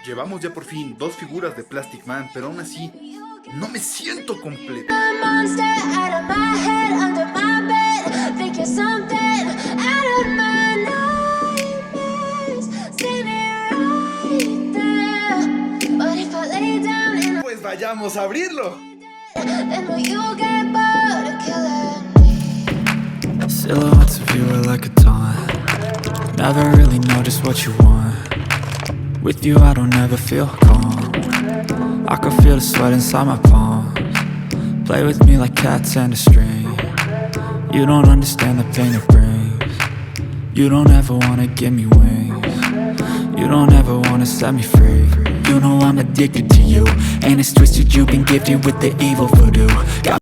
Llevamos ya por fin 2 figuras de Plastic Man, pero aún así no me siento completo. Pues vayamos a abrirlo. Silhouettes of you are like a taunt. Never really know just what you want. With you I don't ever feel calm. I can feel the sweat inside my palms. Play with me like cats and a string. You don't understand the pain it brings. You don't ever wanna give me wings. You don't ever wanna set me free. You know I'm addicted to you, and it's twisted, you've been gifted with the evil voodoo.